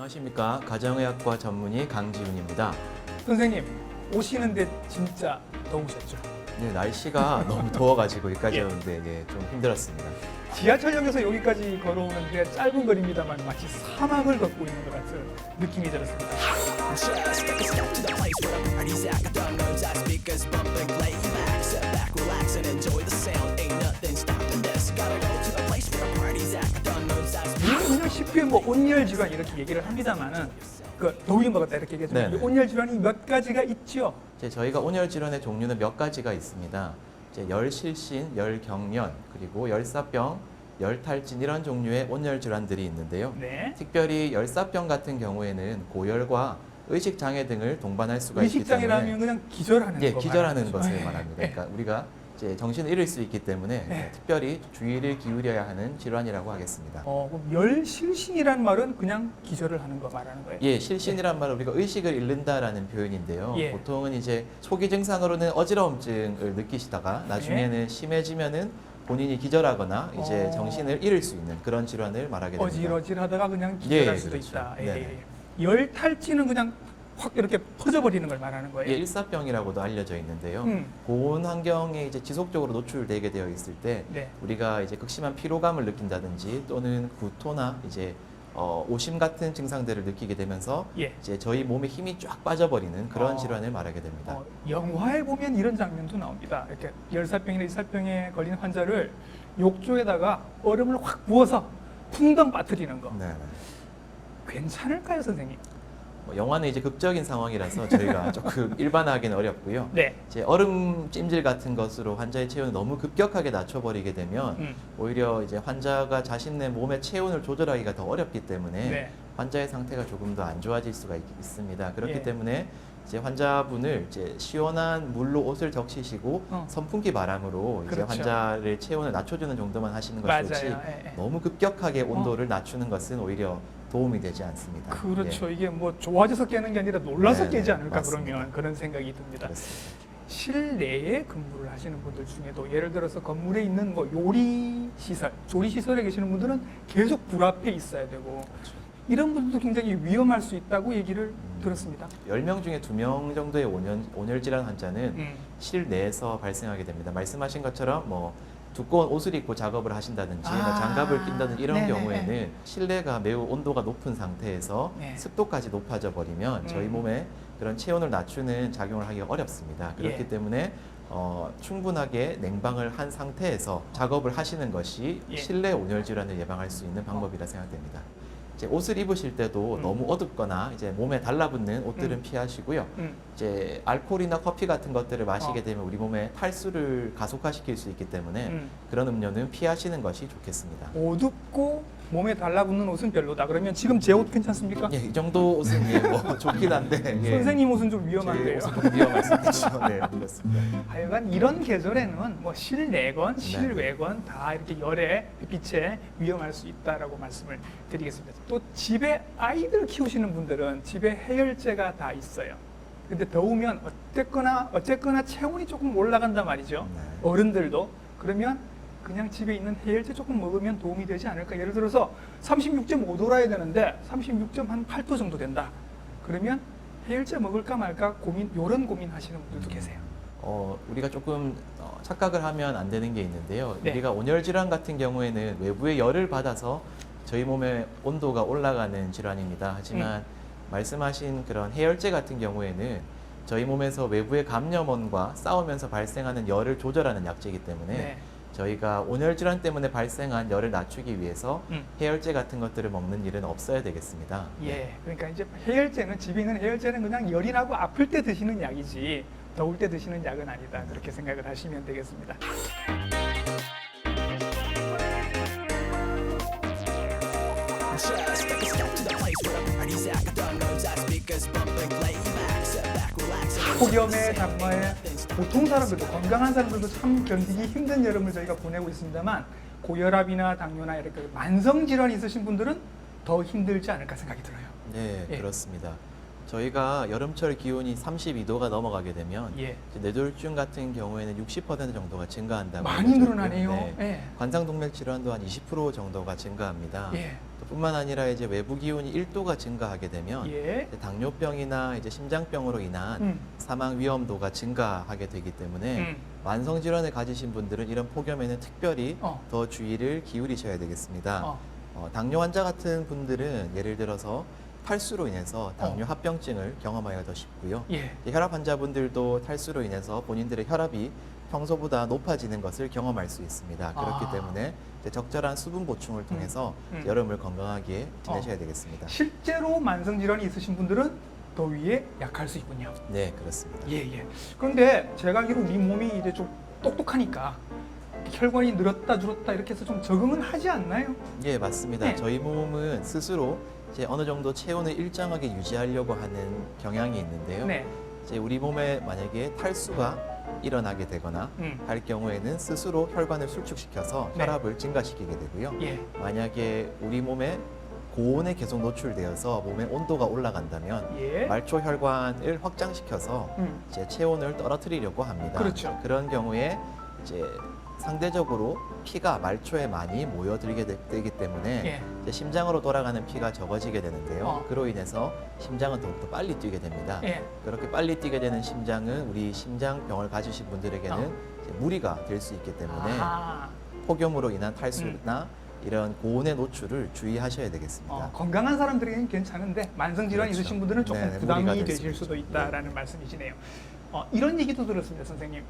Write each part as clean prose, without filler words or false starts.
안녕하십니까. 가정의학과 전문의 강지훈입니다. 선생님, 오시는데 진짜 더우셨죠? 네, 날씨가 너무 더워가지고 여기까지 오는데 좀 힘들었습니다. 지하철역에서 여기까지 걸어오는데 짧은 거리입니다만 마치 사막을 걷고 있는 것 같은 느낌이 들었습니다. Just take a step to the place where the party's at. Got the roads, out speakers bumping, lay back, sit back, relax and enjoy the sound. Ain't nothing stopping this. Gotta go to the place where the party's at. Got the roads, out 우리는 그냥 쉽게 뭐 온열 질환 이렇게 얘기를 합니다만은 그 더위 먹었다 이렇게 얘기하지만 네네. 이 온열 질환이 몇 가지가 있죠. 이제 저희가 온열 질환의 종류는 몇 가지가 있습니다. 이제 열실신, 열경련, 그리고 열사병, 열탈진 이런 종류의 온열 질환들이 있는데요. 네. 특별히 열사병 같은 경우에는 고열과 의식 장애 등을 동반할 수가 있기 때문에 의식장애라면 그냥 기절하는 거 기절하는 말하는 것을 거죠. 말합니다. 예. 그러니까 우리가 이제 정신을 잃을 수 있기 때문에 네. 특별히 주의를 기울여야 하는 질환이라고 하겠습니다. 그럼 열실신이란 말은 그냥 기절을 하는 거 말하는 거예요. 예, 실신이란 말은 우리가 의식을 잃는다라는 표현인데요. 예. 보통은 이제 초기 증상으로는 어지러움증을 느끼시다가 나중에는 심해지면은 본인이 기절하거나 이제 정신을 잃을 수 있는 그런 질환을 말하게 됩니다. 어질어질하다가 그냥 기절할 예, 수도 그렇죠. 있다. 네네. 열탈진은 그냥 확 이렇게 퍼져버리는 걸 말하는 거예요. 예, 일사병이라고도 알려져 있는데요. 음. 고온 환경에 이제 지속적으로 노출되게 되어 있을 때 네. 우리가 이제 극심한 피로감을 느낀다든지 또는 구토나 이제 오심 같은 증상들을 느끼게 되면서 예. 이제 저희 몸에 힘이 쫙 빠져버리는 그런 어. 질환을 말하게 됩니다. 영화에 보면 이런 장면도 나옵니다. 이렇게 열사병이나 일사병에 걸린 환자를 욕조에다가 얼음을 확 부어서 풍덩 빠뜨리는 거. 네. 괜찮을까요, 선생님? 영화는 이제 극적인 상황이라서 저희가 조금 일반화하기는 어렵고요. 네. 이제 얼음 찜질 같은 것으로 환자의 체온을 너무 급격하게 낮춰버리게 되면 오히려 이제 환자가 자신의 몸의 체온을 조절하기가 더 어렵기 때문에 네. 환자의 상태가 조금 더 안 좋아질 수가 있습니다. 그렇기 예. 때문에 이제 환자분을 이제 시원한 물로 옷을 적시시고 선풍기 바람으로 이제 그렇죠. 환자를 체온을 낮춰주는 정도만 하시는 것이 맞아요. 좋지 예, 예. 너무 급격하게 온도를 낮추는 것은 오히려 도움이 되지 않습니다. 그렇죠. 예, 이게 뭐 좋아져서 깨는 게 아니라 놀라서 네, 깨지 않을까 맞습니다. 그러면 그런 생각이 듭니다. 그렇습니다. 실내에 근무를 하시는 분들 중에도 예를 들어서 건물에 있는 뭐 요리 시설, 조리 시설에 계시는 분들은 계속 불 앞에 있어야 되고 그렇죠. 이런 분들도 굉장히 위험할 수 있다고 얘기를 들었습니다. 10명 중에 2명 정도의 온열 질환 환자는 실내에서 발생하게 됩니다. 말씀하신 것처럼 뭐 두꺼운 옷을 입고 작업을 하신다든지 뭐 장갑을 낀다든지 이런 네네네. 경우에는 실내가 매우 온도가 높은 상태에서 네. 습도까지 높아져 버리면 저희 몸에 그런 체온을 낮추는 작용을 하기가 어렵습니다. 그렇기 예. 때문에 충분하게 냉방을 한 상태에서 작업을 하시는 것이 예. 실내 온열 질환을 예방할 수 있는 방법이라 생각됩니다. 이제 옷을 입으실 때도 너무 어둡거나 이제 몸에 달라붙는 옷들은 피하시고요. 이제 알코올이나 커피 같은 것들을 마시게 되면 우리 몸에 탈수를 가속화시킬 수 있기 때문에 그런 음료는 피하시는 것이 좋겠습니다. 어둡고 몸에 달라붙는 옷은 별로다. 그러면 지금 제 옷 괜찮습니까? 예, 이 정도 옷은 뭐 좋긴 한데 예. 선생님 옷은 좀 제 위험한데요. 옷은 위험할 수 있죠. 네, 그렇습니다. 하여간 이런 계절에는 뭐 실내건 네. 실외건 다 이렇게 열에 햇빛에 위험할 수 있다라고 말씀을 드리겠습니다. 또 집에 아이들 키우시는 분들은 집에 해열제가 다 있어요. 근데 더우면 어쨌거나 체온이 조금 올라간단 말이죠. 네. 어른들도 그러면 그냥 집에 있는 해열제 조금 먹으면 도움이 되지 않을까. 예를 들어서 36.5도라 해야 되는데 36.8도 정도 된다. 그러면 해열제 먹을까 말까 이런 고민하시는 분들도 계세요. 우리가 조금 착각을 하면 안 되는 게 있는데요. 네. 우리가 온열 질환 같은 경우에는 외부의 열을 받아서 저희 몸의 온도가 올라가는 질환입니다. 하지만 말씀하신 그런 해열제 같은 경우에는 저희 몸에서 외부의 감염원과 싸우면서 발생하는 열을 조절하는 약제이기 때문에 네. 저희가 온열 질환 때문에 발생한 열을 낮추기 위해서 해열제 같은 것들을 먹는 일은 없어야 되겠습니다. 예, 그러니까 이제 해열제는 집에 있는 해열제는 그냥 열이 나고 아플 때 드시는 약이지 더울 때 드시는 약은 아니다. 그렇게 생각을 하시면 되겠습니다. Just take a step to the place where the party's at. Got the roads, out speakers bumping, lay back, sit back, relax and 폭염에 장마에 보통 사람들도 건강한 사람들도 참 견디기 힘든 여름을 저희가 보내고 있습니다만 고혈압이나 당뇨나 이렇게 만성 질환이 있으신 분들은 더 힘들지 않을까 생각이 들어요. 네, 예. 그렇습니다. 저희가 여름철 기온이 32도가 넘어가게 되면 예. 이제 뇌졸중 같은 경우에는 60% 정도가 증가한다고 많이 알려져 늘어나네요. 있고요. 네. 예. 관상동맥 질환도 한 20% 정도가 증가합니다. 예. 또 뿐만 아니라 이제 외부 기온이 1도가 증가하게 되면 예. 이제 당뇨병이나 이제 심장병으로 인한 음. 사망 위험도가 증가하게 되기 때문에 만성 질환을 가지신 분들은 이런 폭염에는 특별히 더 주의를 기울이셔야 되겠습니다. 당뇨 환자 같은 분들은 예를 들어서 탈수로 인해서 당뇨 합병증을 경험하기가 더 쉽고요. 예. 혈압 환자분들도 탈수로 인해서 본인들의 혈압이 평소보다 높아지는 것을 경험할 수 있습니다. 그렇기 아. 때문에 이제 적절한 수분 보충을 통해서 음. 여름을 건강하게 지내셔야 되겠습니다. 실제로 만성 질환이 있으신 분들은 더위에 약할 수 있군요. 네, 그렇습니다. 예, 예. 그런데 제가 알기로 우리 몸이 이제 좀 똑똑하니까 혈관이 늘었다 줄었다 이렇게 해서 좀 적응은 하지 않나요? 예, 맞습니다. 네. 저희 몸은 스스로 이제 어느 정도 체온을 일정하게 유지하려고 하는 경향이 있는데요. 네. 이제 우리 몸에 만약에 탈수가 일어나게 되거나 할 경우에는 스스로 혈관을 수축시켜서 네. 혈압을 증가시키게 되고요. 예. 만약에 우리 몸에 고온에 계속 노출되어서 몸의 온도가 올라간다면 예. 말초 혈관을 확장시켜서 음. 이제 체온을 떨어뜨리려고 합니다. 그렇죠. 그런 경우에 이제 상대적으로 피가 말초에 많이 모여들게 되기 때문에 예. 이제 심장으로 돌아가는 피가 적어지게 되는데요. 그로 인해서 심장은 더욱더 빨리 뛰게 됩니다. 예. 그렇게 빨리 뛰게 되는 심장은 우리 심장병을 가지신 분들에게는 이제 무리가 될 수 있기 때문에 아, 폭염으로 인한 탈수나 이런 고온의 노출을 주의하셔야 되겠습니다. 건강한 사람들에게는 괜찮은데 만성 질환이 그렇죠. 있으신 분들은 조금 네, 부담이 무리가 될 되실 수 수도 있죠. 있다라는 말씀이시네요. 이런 얘기도 들었습니다, 선생님.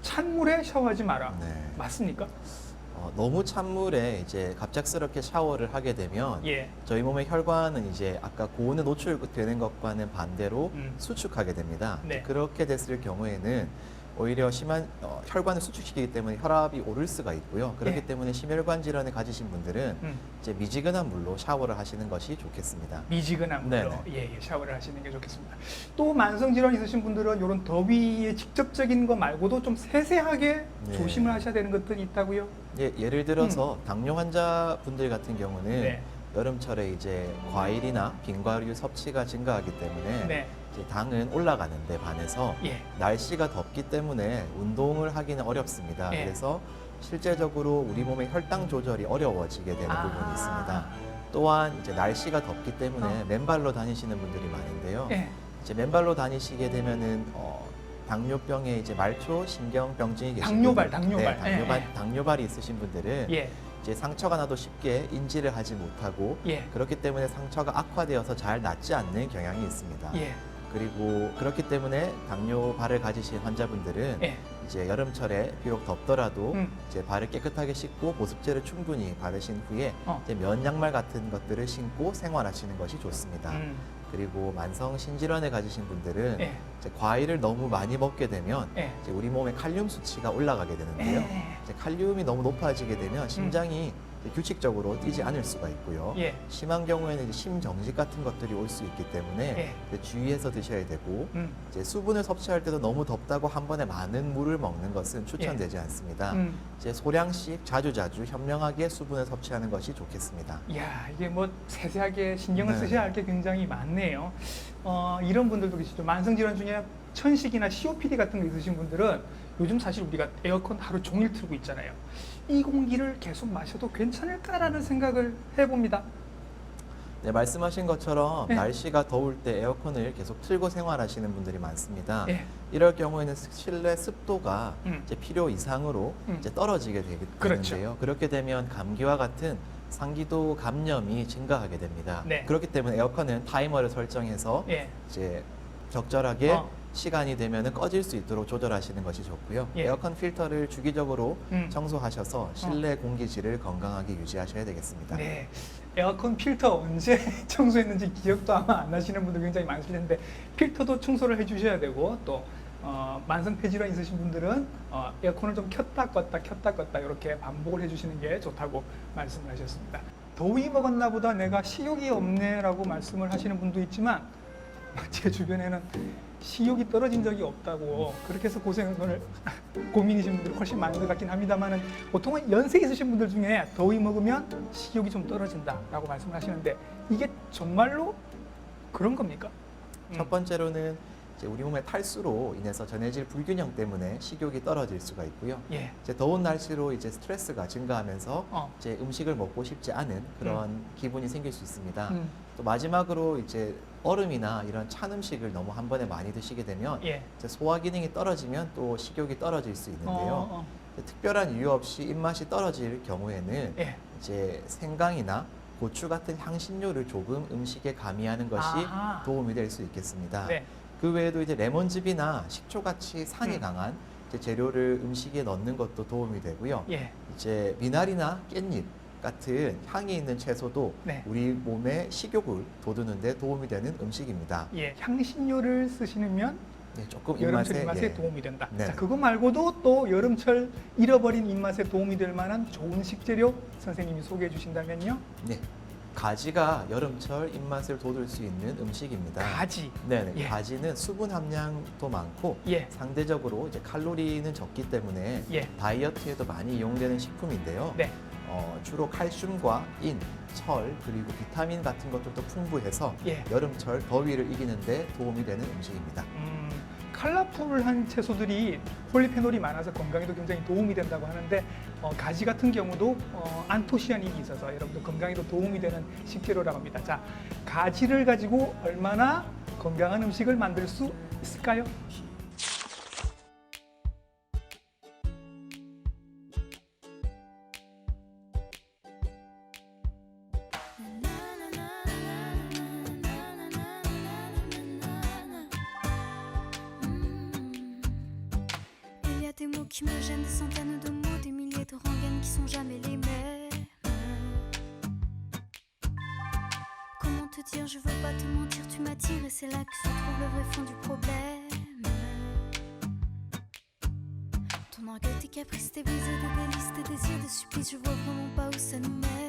찬물에 샤워하지 마라. 네. 맞습니까? 너무 찬물에 이제 갑작스럽게 샤워를 하게 되면 예. 저희 몸의 혈관은 이제 아까 고온에 노출되는 것과는 반대로 음. 수축하게 됩니다. 네. 그렇게 됐을 경우에는 오히려 심한 혈관을 수축시키기 때문에 혈압이 오를 수가 있고요. 그렇기 예. 때문에 심혈관 질환을 가지신 분들은 이제 미지근한 물로 샤워를 하시는 것이 좋겠습니다. 미지근한 물로 네네. 예, 샤워를 하시는 게 좋겠습니다. 또 만성 질환 있으신 분들은 이런 더위의 직접적인 거 말고도 좀 세세하게 네. 조심을 하셔야 되는 것들이 있다고요? 예를 들어서 당뇨 환자분들 같은 경우는 네. 여름철에 이제 과일이나 빙과류 섭취가 증가하기 때문에 네. 이제 당은 올라가는데 반해서 예. 날씨가 덥기 때문에 운동을 하기는 어렵습니다. 예. 그래서 실제적으로 우리 몸의 혈당 조절이 어려워지게 되는 아. 부분이 있습니다. 또한 이제 날씨가 덥기 때문에 맨발로 다니시는 분들이 많은데요. 예. 이제 맨발로 다니시게 되면은 당뇨병에 이제 말초 신경병증이 계신 당뇨발, 분들, 당뇨발. 네, 예, 예. 당뇨발이 있으신 분들은 예. 이제 상처가 나도 쉽게 인지를 하지 못하고 예. 그렇기 때문에 상처가 악화되어서 잘 낫지 않는 경향이 있습니다. 예. 그리고 그렇기 때문에 당뇨발을 가지신 환자분들은 예. 이제 여름철에 비록 덥더라도 음. 이제 발을 깨끗하게 씻고 보습제를 충분히 바르신 후에 이제 면 양말 같은 것들을 신고 생활하시는 것이 좋습니다. 그리고 만성 신질환을 가지신 분들은 예. 이제 과일을 너무 많이 먹게 되면 예. 이제 우리 몸의 칼륨 수치가 올라가게 되는데요. 예. 이제 칼륨이 너무 높아지게 되면 심장이 이제 규칙적으로 뛰지 않을 수가 있고요. 예. 심한 경우에는 이제 심정지 같은 것들이 올 수 있기 때문에 예. 이제 주의해서 드셔야 되고 음. 이제 수분을 섭취할 때도 너무 덥다고 한 번에 많은 물을 먹는 것은 추천되지 예. 않습니다. 음. 이제 소량씩 자주자주 현명하게 수분을 섭취하는 것이 좋겠습니다. 이야, 이게 뭐 세세하게 신경을 네. 쓰셔야 할 게 굉장히 많네요. 이런 분들도 계시죠. 만성 질환 중에 천식이나 COPD 같은 거 있으신 분들은 요즘 사실 우리가 에어컨 하루 종일 틀고 있잖아요. 이 공기를 계속 마셔도 괜찮을까라는 생각을 해봅니다. 네, 말씀하신 것처럼 네. 날씨가 더울 때 에어컨을 계속 틀고 생활하시는 분들이 많습니다. 예. 이럴 경우에는 실내 습도가 이제 필요 이상으로 이제 떨어지게 그렇죠. 되는데요. 그렇게 되면 감기와 같은 상기도 감염이 증가하게 됩니다. 네. 그렇기 때문에 에어컨은 타이머를 설정해서 예. 이제 적절하게 어. 시간이 되면은 꺼질 수 있도록 조절하시는 것이 좋고요. 예. 에어컨 필터를 주기적으로 음. 청소하셔서 실내 공기질을 건강하게 유지하셔야 되겠습니다. 네. 에어컨 필터 언제 청소했는지 기억도 아마 안 나시는 분들 굉장히 많으실 텐데 필터도 청소를 해주셔야 되고 또 만성 폐질환 있으신 분들은 에어컨을 좀 켰다 껐다 이렇게 반복을 해주시는 게 좋다고 말씀을 하셨습니다. 더위 먹었나 보다 내가 식욕이 없네라고 말씀을 하시는 분도 있지만 제 주변에는 식욕이 떨어진 적이 없다고 그렇게 해서 고민이신 분들이 훨씬 많은 것 같긴 합니다만은 보통은 연세 있으신 분들 중에 더위 먹으면 식욕이 좀 떨어진다라고 말씀을 하시는데 이게 정말로 그런 겁니까? 첫 번째로는 이제 우리 몸의 탈수로 인해서 전해질 불균형 때문에 식욕이 떨어질 수가 있고요. 예. 이제 더운 날씨로 이제 스트레스가 증가하면서 이제 음식을 먹고 싶지 않은 그런 기분이 생길 수 있습니다. 또 마지막으로 이제 얼음이나 이런 찬 음식을 너무 한 번에 많이 드시게 되면 예. 이제 소화 기능이 떨어지면 또 식욕이 떨어질 수 있는데요. 이제 특별한 이유 없이 입맛이 떨어질 경우에는 예. 이제 생강이나 고추 같은 향신료를 조금 음식에 가미하는 것이 아하. 도움이 될 수 있겠습니다. 네. 그 외에도 이제 레몬즙이나 식초같이 산이 강한 이제 재료를 음식에 넣는 것도 도움이 되고요. 예. 이제 미나리나 깻잎 같은 향이 있는 채소도 네. 우리 몸의 식욕을 돋우는 데 도움이 되는 음식입니다. 예. 향신료를 쓰시면 네, 조금 여름철 입맛에 입맛에 예. 도움이 된다. 네. 자, 그거 말고도 또 여름철 잃어버린 입맛에 도움이 될 만한 좋은 식재료 선생님이 소개해 주신다면요. 네. 가지가 여름철 입맛을 돋울 수 있는 음식입니다. 가지. 네, 예. 가지는 수분 함량도 많고 예. 상대적으로 이제 칼로리는 적기 때문에 예. 다이어트에도 많이 이용되는 식품인데요. 네. 주로 칼슘과 인, 철, 그리고 비타민 같은 것들도 풍부해서 예. 여름철 더위를 이기는 데 도움이 되는 음식입니다. 컬러풀한 채소들이 폴리페놀이 많아서 건강에도 굉장히 도움이 된다고 하는데 가지 같은 경우도 안토시아닌이 있어서 여러분들 건강에도 도움이 되는 식재료라고 합니다. 자, 가지를 가지고 얼마나 건강한 음식을 만들 수 있을까요? Il y a des mots qui me gênent, des centaines de mots, des milliers de rengaines qui sont jamais les mêmes. Comment te dire, je veux pas te mentir, tu m'attires et c'est là que se trouve le vrai fond du problème. Ton orgueil, tes caprices, tes baisers, des délices, tes désirs, des supplices, je vois vraiment pas où ça nous mène.